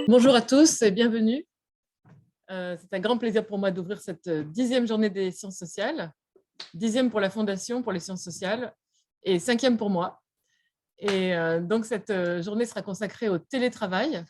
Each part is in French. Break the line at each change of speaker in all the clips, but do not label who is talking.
Bonjour à tous et bienvenue. C'est un grand plaisir pour moi d'ouvrir cette 10e journée des sciences sociales, 10e pour la Fondation pour les sciences sociales et 5e pour moi. Et donc cette journée sera consacrée au télétravail,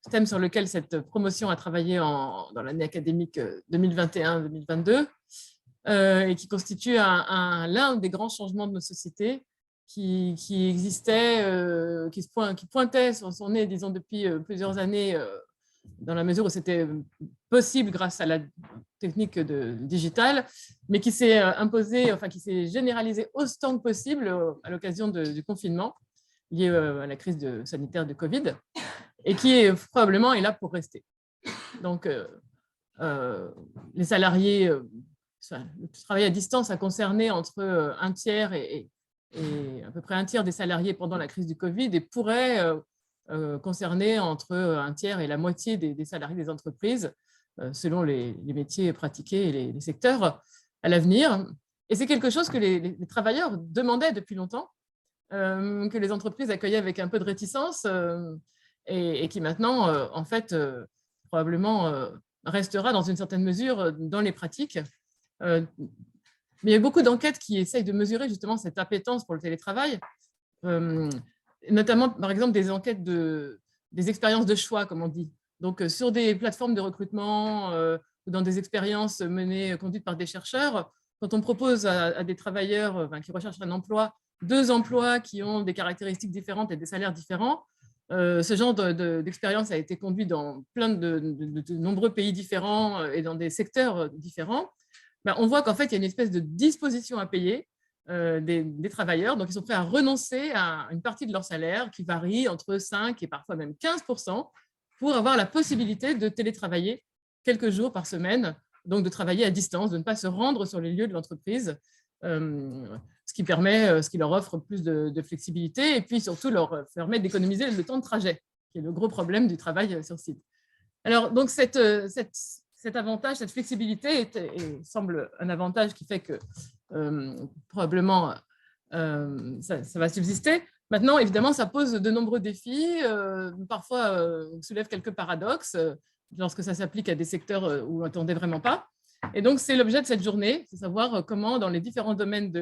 thème sur lequel cette promotion a travaillé dans l'année académique 2021-2022 et qui constitue l'un des grands changements de nos sociétés qui existait, qui pointait sur son nez, disons, depuis plusieurs années, dans la mesure où c'était possible grâce à la technique digitale, mais qui s'est imposé, enfin qui s'est généralisé autant que possible à l'occasion du confinement lié à la crise sanitaire de Covid, et qui probablement est là pour rester. Donc, les salariés, le travail à distance a concerné entre un tiers et à peu près un tiers des salariés pendant la crise du Covid et pourrait concerner entre un tiers et la moitié des salariés des entreprises, selon les métiers pratiqués et les secteurs à l'avenir. Et c'est quelque chose que les travailleurs demandaient depuis longtemps, que les entreprises accueillaient avec un peu de réticence et qui maintenant, en fait, probablement restera dans une certaine mesure dans les pratiques. Mais il y a beaucoup d'enquêtes qui essayent de mesurer justement cette appétence pour le télétravail, notamment par exemple des enquêtes des expériences de choix, comme on dit. Donc sur des plateformes de recrutement ou dans des expériences conduites par des chercheurs, quand on propose à des travailleurs qui recherchent un emploi, 2 emplois qui ont des caractéristiques différentes et des salaires différents, ce genre d'expérience a été conduit dans plein de nombreux pays différents et dans des secteurs différents. On voit qu'en fait, il y a une espèce de disposition à payer des travailleurs. Donc, ils sont prêts à renoncer à une partie de leur salaire qui varie entre 5 et parfois même 15% pour avoir la possibilité de télétravailler quelques jours par semaine, donc de travailler à distance, de ne pas se rendre sur les lieux de l'entreprise, ce qui leur offre plus de flexibilité et puis surtout leur permet d'économiser le temps de trajet, qui est le gros problème du travail sur site. Alors, donc, cet avantage, cette flexibilité semble un avantage qui fait que probablement ça va subsister. Maintenant, évidemment, ça pose de nombreux défis, parfois soulève quelques paradoxes lorsque ça s'applique à des secteurs où on n'attendait vraiment pas. Et donc, c'est l'objet de cette journée, c'est savoir comment, dans les différents domaines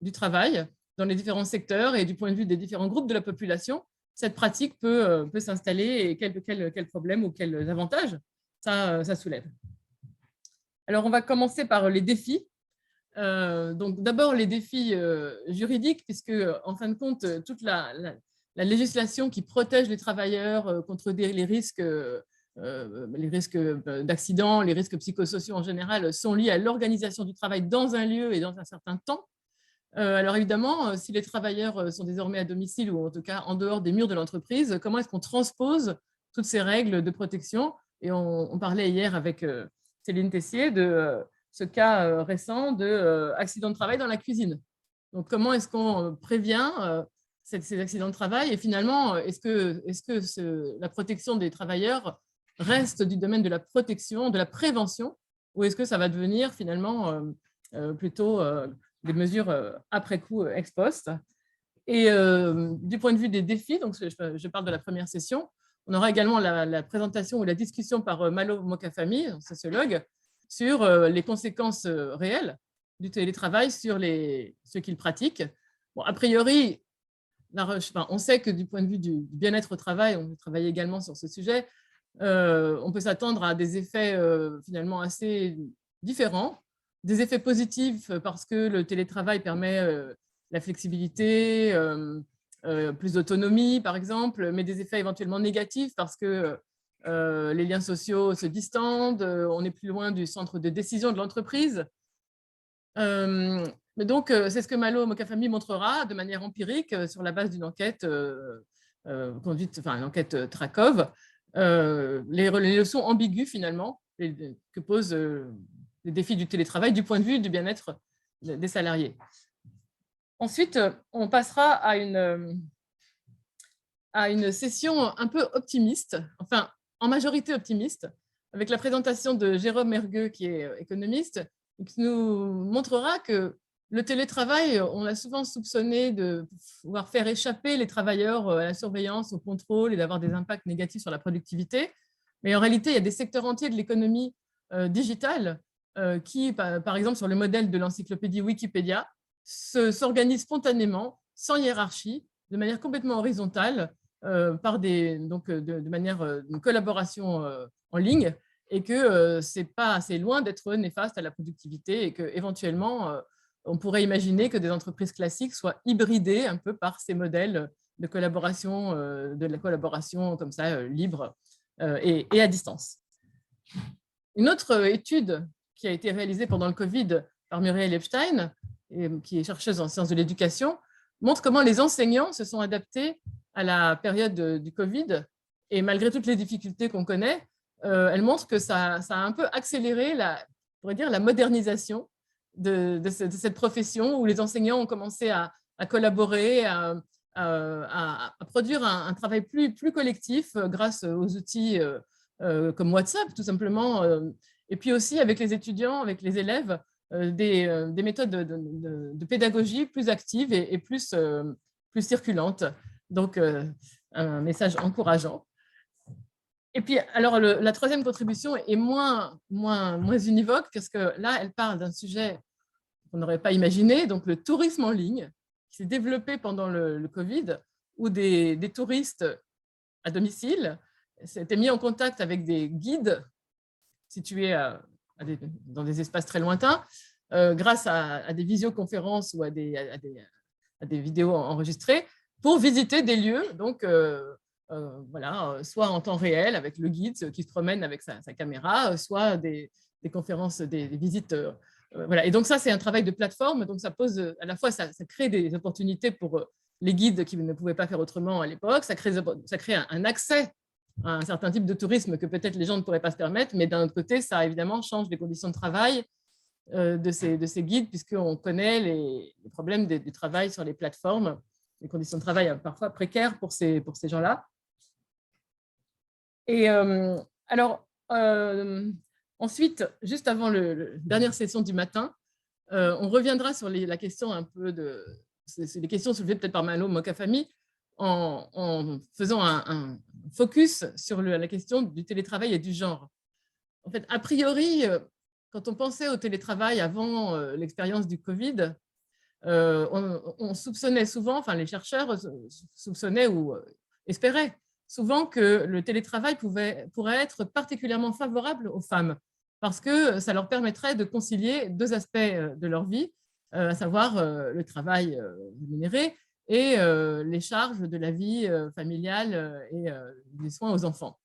du travail, dans les différents secteurs et du point de vue des différents groupes de la population, cette pratique peut s'installer et quels problèmes ou quels avantages ça soulève. Alors, on va commencer par les défis. Donc, d'abord, les défis juridiques, puisque, en fin de compte, toute la législation qui protège les travailleurs contre les risques d'accidents, les risques psychosociaux en général, sont liés à l'organisation du travail dans un lieu et dans un certain temps. Alors évidemment, si les travailleurs sont désormais à domicile ou en tout cas en dehors des murs de l'entreprise, comment est-ce qu'on transpose toutes ces règles de protection? Et on parlait hier avec Céline Tessier de ce cas récent d'accident de travail dans la cuisine. Donc comment est-ce qu'on prévient ces accidents de travail? Et finalement, est-ce que la protection des travailleurs reste du domaine de la protection, de la prévention, ou est-ce que ça va devenir finalement plutôt des mesures après coup ex post? Et du point de vue des défis, donc je parle de la première session, on aura également la présentation ou la discussion par Malo Mokafami, sociologue, sur les conséquences réelles du télétravail sur ceux qui le pratiquent. Bon, a priori, on sait que du point de vue du bien-être au travail, on travaille également sur ce sujet, on peut s'attendre à des effets finalement assez différents, des effets positifs parce que le télétravail permet la flexibilité, plus d'autonomie par exemple, mais des effets éventuellement négatifs parce que les liens sociaux se distendent, on est plus loin du centre de décision de l'entreprise. Mais donc, c'est ce que Malo Mokafami montrera de manière empirique sur la base d'une enquête conduite, enfin une enquête Trakov, les leçons ambiguës finalement que posent les défis du télétravail du point de vue du bien-être des salariés. Ensuite, on passera à une session un peu optimiste, enfin en majorité optimiste, avec la présentation de Jérôme Mergueux, qui est économiste, qui nous montrera que le télétravail, on a souvent soupçonné de pouvoir faire échapper les travailleurs à la surveillance, au contrôle et d'avoir des impacts négatifs sur la productivité. Mais en réalité, il y a des secteurs entiers de l'économie digitale qui, par exemple, sur le modèle de l'encyclopédie Wikipédia, s'organisent spontanément, sans hiérarchie, de manière complètement horizontale, de manière de collaboration en ligne, et que c'est loin d'être néfaste à la productivité et qu'éventuellement, on pourrait imaginer que des entreprises classiques soient hybridées un peu par ces modèles de collaboration, de la collaboration comme ça, libre et à distance. Une autre étude qui a été réalisée pendant le Covid par Muriel Epstein, qui est chercheuse en sciences de l'éducation, montre comment les enseignants se sont adaptés à la période du Covid. Et malgré toutes les difficultés qu'on connaît, elle montre que ça a un peu accéléré la modernisation de cette profession, où les enseignants ont commencé à collaborer, à produire un travail plus collectif grâce aux outils comme WhatsApp, tout simplement. Et puis aussi avec les étudiants, avec les élèves, des méthodes de pédagogie plus actives et plus circulantes. Donc, un message encourageant. Et puis, alors, la troisième contribution est moins univoque, parce que là, elle parle d'un sujet qu'on n'aurait pas imaginé, donc le tourisme en ligne, qui s'est développé pendant le Covid, où des touristes à domicile s'étaient mis en contact avec des guides situés dans des espaces très lointains, grâce à des visioconférences ou à des vidéos enregistrées, pour visiter des lieux, donc voilà, soit en temps réel avec le guide qui se promène avec sa caméra, soit des conférences, des visites. Voilà. Et donc ça, c'est un travail de plateforme, donc ça pose, à la fois, ça crée des opportunités pour les guides qui ne pouvaient pas faire autrement à l'époque, ça crée un accès à un certain type de tourisme que peut-être les gens ne pourraient pas se permettre, mais d'un autre côté, ça évidemment change les conditions de travail de ces guides, puisqu'on connaît les problèmes du travail sur les plateformes, les conditions de travail parfois précaires pour ces gens-là. Et alors, ensuite, juste avant la dernière session du matin, on reviendra sur la question un peu c'est les questions soulevées peut-être par Malo Mokafami, en faisant un focus sur la question du télétravail et du genre. En fait, a priori, quand on pensait au télétravail avant l'expérience du Covid, on soupçonnait souvent, enfin les chercheurs soupçonnaient ou espéraient souvent que le télétravail pourrait être particulièrement favorable aux femmes, parce que ça leur permettrait de concilier deux aspects de leur vie, à savoir le travail rémunéré et les charges de la vie familiale et des soins aux enfants.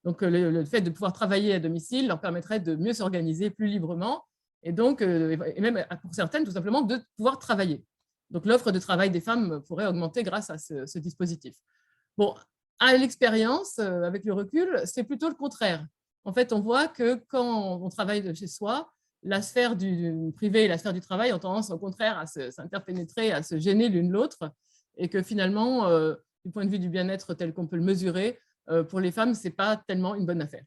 Donc, le fait de pouvoir travailler à domicile leur permettrait de mieux s'organiser plus librement et donc, et même pour certaines, tout simplement, de pouvoir travailler. Donc, l'offre de travail des femmes pourrait augmenter grâce à ce dispositif. Bon, à l'expérience, avec le recul, c'est plutôt le contraire. En fait, on voit que quand on travaille de chez soi, la sphère du privé et la sphère du travail ont tendance au contraire à s'interpénétrer, à se gêner l'une l'autre, et que finalement, du point de vue du bien-être tel qu'on peut le mesurer, pour les femmes, ce n'est pas tellement une bonne affaire.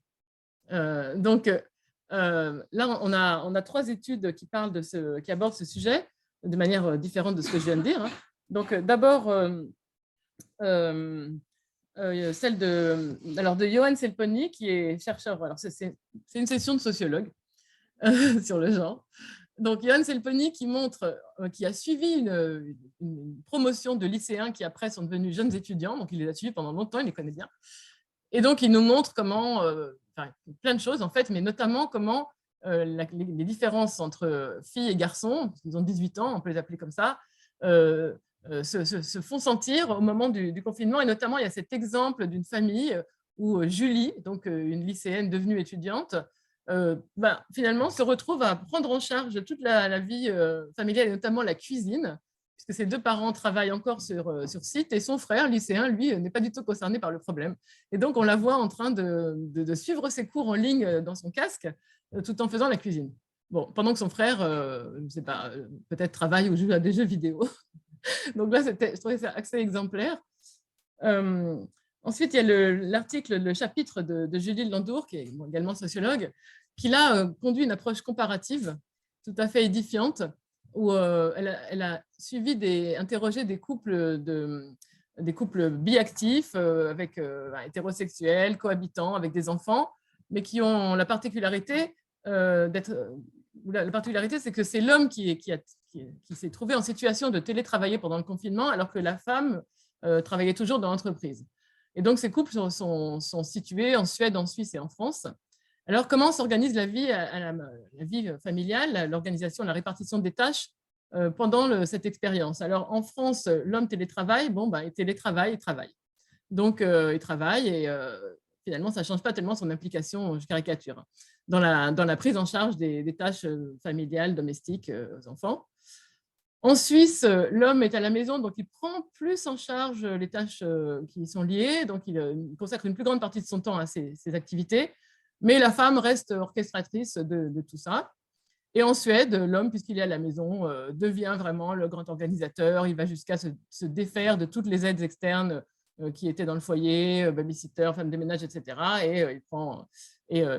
Donc, là, on a 3 études qui abordent ce sujet de manière différente de ce que je viens de dire. Donc, d'abord, celle de Johan Selpony, qui est chercheur. Alors, c'est une session de sociologue sur le genre. Donc, Johan Selpony qui a suivi une promotion de lycéens qui après sont devenus jeunes étudiants. Donc, il les a suivis pendant longtemps, il les connaît bien. Et donc, il nous montre comment, plein de choses en fait, mais notamment comment les différences entre filles et garçons, ils ont 18 ans, on peut les appeler comme ça, se font sentir au moment du confinement. Et notamment, il y a cet exemple d'une famille où Julie, donc une lycéenne devenue étudiante, finalement se retrouve à prendre en charge toute la vie familiale et notamment la cuisine, puisque ses 2 parents travaillent encore sur site et son frère lycéen, lui, n'est pas du tout concerné par le problème. Et donc, on la voit en train de suivre ses cours en ligne dans son casque, tout en faisant la cuisine. Bon, pendant que son frère, je ne sais pas, peut-être travaille ou joue à des jeux vidéo. Donc là, je trouvais ça assez exemplaire. Ensuite, il y a le chapitre de Julie Landour, qui est également sociologue, qui là conduit une approche comparative tout à fait édifiante, où elle a suivi, interrogé des couples biactifs, avec hétérosexuels, cohabitants, avec des enfants, mais qui ont la particularité d'être… La particularité, c'est que c'est l'homme qui s'est trouvé en situation de télétravailler pendant le confinement, alors que la femme travaillait toujours dans l'entreprise. Et donc, ces couples sont situés en Suède, en Suisse et en France. Alors, comment s'organise la vie familiale, l'organisation, la répartition des tâches pendant cette expérience? Alors, en France, l'homme télétravaille, il télétravaille, il travaille. Donc, il travaille et finalement, ça ne change pas tellement son implication, je caricature, dans la prise en charge des tâches familiales, domestiques aux enfants. En Suisse, l'homme est à la maison, donc il prend plus en charge les tâches qui sont liées, donc il consacre une plus grande partie de son temps à ces activités, mais la femme reste orchestratrice de tout ça. Et en Suède, l'homme, puisqu'il est à la maison, devient vraiment le grand organisateur. Il va jusqu'à se défaire de toutes les aides externes qui étaient dans le foyer, babysitter, femme de ménage, etc. Et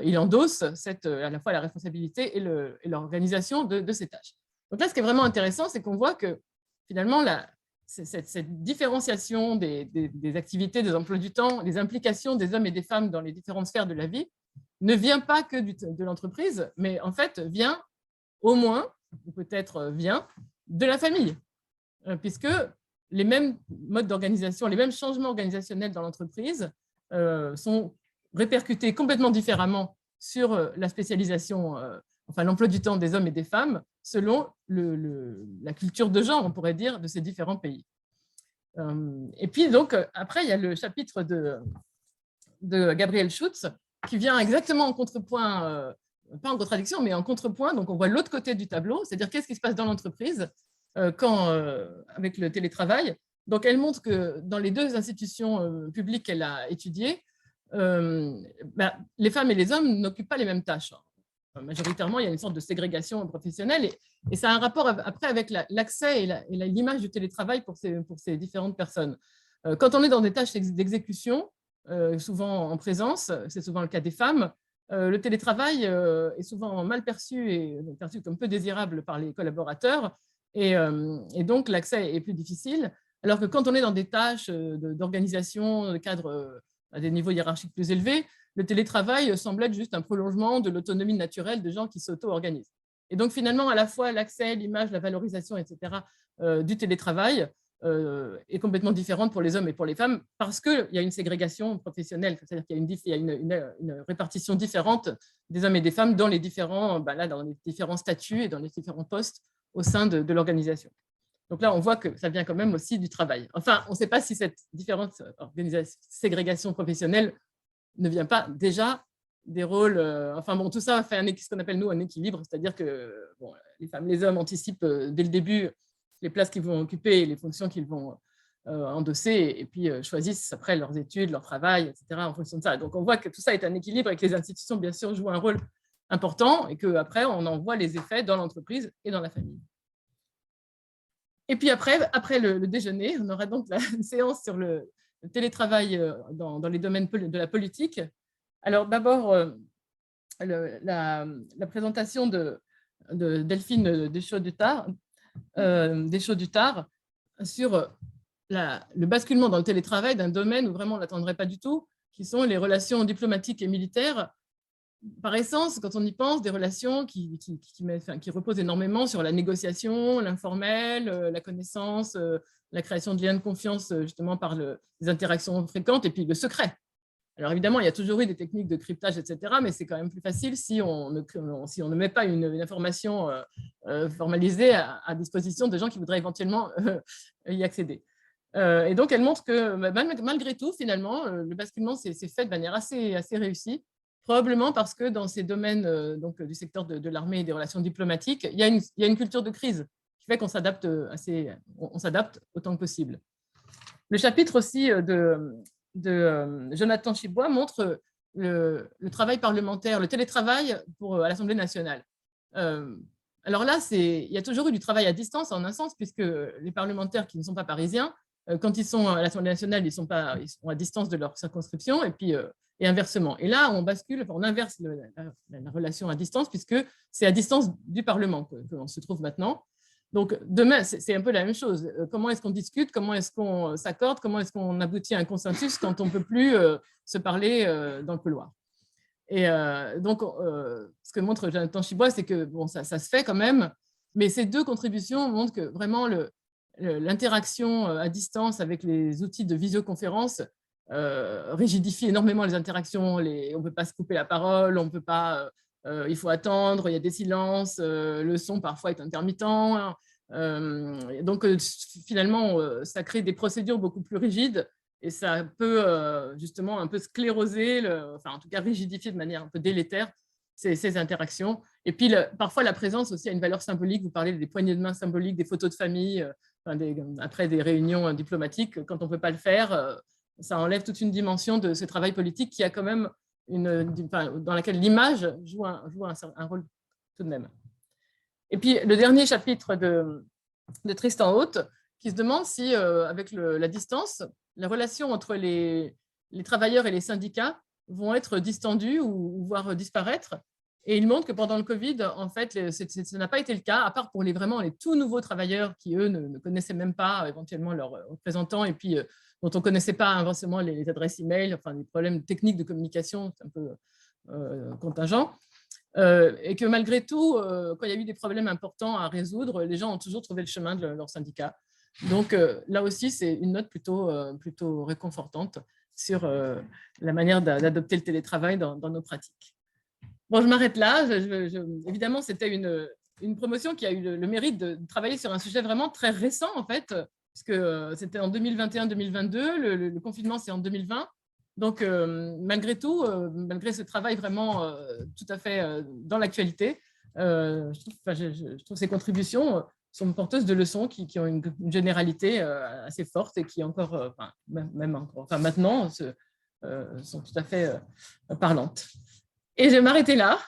il endosse à la fois la responsabilité et l'organisation de ces tâches. Donc là, ce qui est vraiment intéressant, c'est qu'on voit que finalement, cette différenciation des activités, des emplois du temps, des implications des hommes et des femmes dans les différentes sphères de la vie ne vient pas que de l'entreprise, mais en fait vient au moins, ou peut-être vient, de la famille, puisque les mêmes modes d'organisation, les mêmes changements organisationnels dans l'entreprise sont répercutés complètement différemment sur la spécialisation, l'emploi du temps des hommes et des femmes, selon la culture de genre, on pourrait dire, de ces différents pays. Et puis, donc, après, il y a le chapitre de Gabriel Schutz, qui vient exactement en contrepoint, pas en contradiction, mais en contrepoint. Donc, on voit l'autre côté du tableau, c'est-à-dire qu'est-ce qui se passe dans l'entreprise avec le télétravail. Donc, elle montre que dans les deux institutions publiques qu'elle a étudiées, les femmes et les hommes n'occupent pas les mêmes tâches. Majoritairement, il y a une sorte de ségrégation professionnelle et ça a un rapport après avec l'accès et l'image du télétravail pour ces différentes personnes. Quand on est dans des tâches d'exécution, souvent en présence, c'est souvent le cas des femmes, le télétravail est souvent mal perçu et perçu comme peu désirable par les collaborateurs et donc l'accès est plus difficile. Alors que quand on est dans des tâches d'organisation, de cadre à des niveaux hiérarchiques plus élevés, le télétravail semble être juste un prolongement de l'autonomie naturelle de gens qui s'auto-organisent. Et donc finalement, à la fois l'accès, l'image, la valorisation, etc. Du télétravail est complètement différente pour les hommes et pour les femmes parce qu'il y a une ségrégation professionnelle, c'est-à-dire qu'il y a une répartition différente des hommes et des femmes dans les différents statuts et dans les différents postes au sein de l'organisation. Donc là, on voit que ça vient quand même aussi du travail. Enfin, on ne sait pas si cette différente ségrégation professionnelle ne vient pas déjà des rôles… tout ça fait ce qu'on appelle, nous, un équilibre, c'est-à-dire que les femmes, les hommes anticipent dès le début les places qu'ils vont occuper et les fonctions qu'ils vont endosser et puis choisissent après leurs études, leur travail, etc. en fonction de ça. Donc, on voit que tout ça est un équilibre et que les institutions, bien sûr, jouent un rôle important et qu'après, on en voit les effets dans l'entreprise et dans la famille. Et puis après le déjeuner, on aura donc une séance sur le télétravail dans les domaines de la politique. Alors d'abord, la présentation de Delphine Deschaux-Duttard sur le basculement dans le télétravail d'un domaine où vraiment on ne l'attendrait pas du tout, qui sont les relations diplomatiques et militaires. Par essence, quand on y pense, des relations qui reposent énormément sur la négociation, l'informel, la connaissance, la création de liens de confiance justement par les interactions fréquentes et puis le secret. Alors évidemment, il y a toujours eu des techniques de cryptage, etc., mais c'est quand même plus facile si on ne met pas une information formalisée à disposition de gens qui voudraient éventuellement y accéder. Et donc, elle montre que malgré tout, finalement, le basculement s'est fait de manière assez réussie, probablement parce que dans ces domaines du secteur de l'armée et des relations diplomatiques, il y a une culture de crise qui fait qu'on s'adapte autant que possible. Le chapitre aussi de Jonathan Chibois montre le travail parlementaire, le télétravail à l'Assemblée nationale. Alors là, il y a toujours eu du travail à distance en un sens, puisque les parlementaires qui ne sont pas parisiens, quand ils sont à l'Assemblée nationale, ils sont à distance de leur circonscription, et inversement. Et là, on inverse la relation à distance, puisque c'est à distance du Parlement qu'on se trouve maintenant. Donc, demain, c'est un peu la même chose. Comment est-ce qu'on discute? Comment est-ce qu'on s'accorde? Comment est-ce qu'on aboutit à un consensus quand on ne peut plus se parler dans le couloir? Et donc, ce que montre Jonathan Chibois, c'est que bon, ça se fait quand même, mais ces deux contributions montrent que vraiment l'interaction à distance avec les outils de visioconférence rigidifie énormément les interactions. On ne peut pas se couper la parole, on peut pas, il faut attendre, il y a des silences, le son parfois est intermittent. Donc, finalement, ça crée des procédures beaucoup plus rigides et ça peut justement un peu scléroser, enfin en tout cas rigidifier de manière un peu délétère ces interactions. Et puis parfois la présence aussi a une valeur symbolique. Vous parlez des poignées de main symboliques, des photos de famille, après des réunions diplomatiques. Quand on ne peut pas le faire, ça enlève toute une dimension de ce travail politique qui a quand même dans laquelle l'image joue un rôle tout de même. Et puis le dernier chapitre de Tristan Haute, qui se demande si, avec la distance, la relation entre les travailleurs et les syndicats vont être distendues ou voire disparaître. Et il montre que pendant le Covid, en fait, ça n'a pas été le cas, à part pour vraiment les tout nouveaux travailleurs qui, eux, ne connaissaient même pas éventuellement leurs représentants et puis dont on ne connaissait pas inversement les adresses e-mail, enfin des problèmes techniques de communication, c'est un peu contingent. Et que malgré tout, quand il y a eu des problèmes importants à résoudre, les gens ont toujours trouvé le chemin de leur syndicat. Donc là aussi, c'est une note plutôt réconfortante sur la manière d'adopter le télétravail dans nos pratiques. Bon, je m'arrête là. Évidemment, c'était une promotion qui a eu le mérite de travailler sur un sujet vraiment très récent, en fait, puisque c'était en 2021-2022, le confinement, c'est en 2020. Donc, malgré tout, malgré ce travail vraiment tout à fait dans l'actualité, je trouve ces contributions sont porteuses de leçons qui ont une généralité assez forte et qui encore, même encore, maintenant, sont tout à fait parlantes. Et je vais m'arrêter là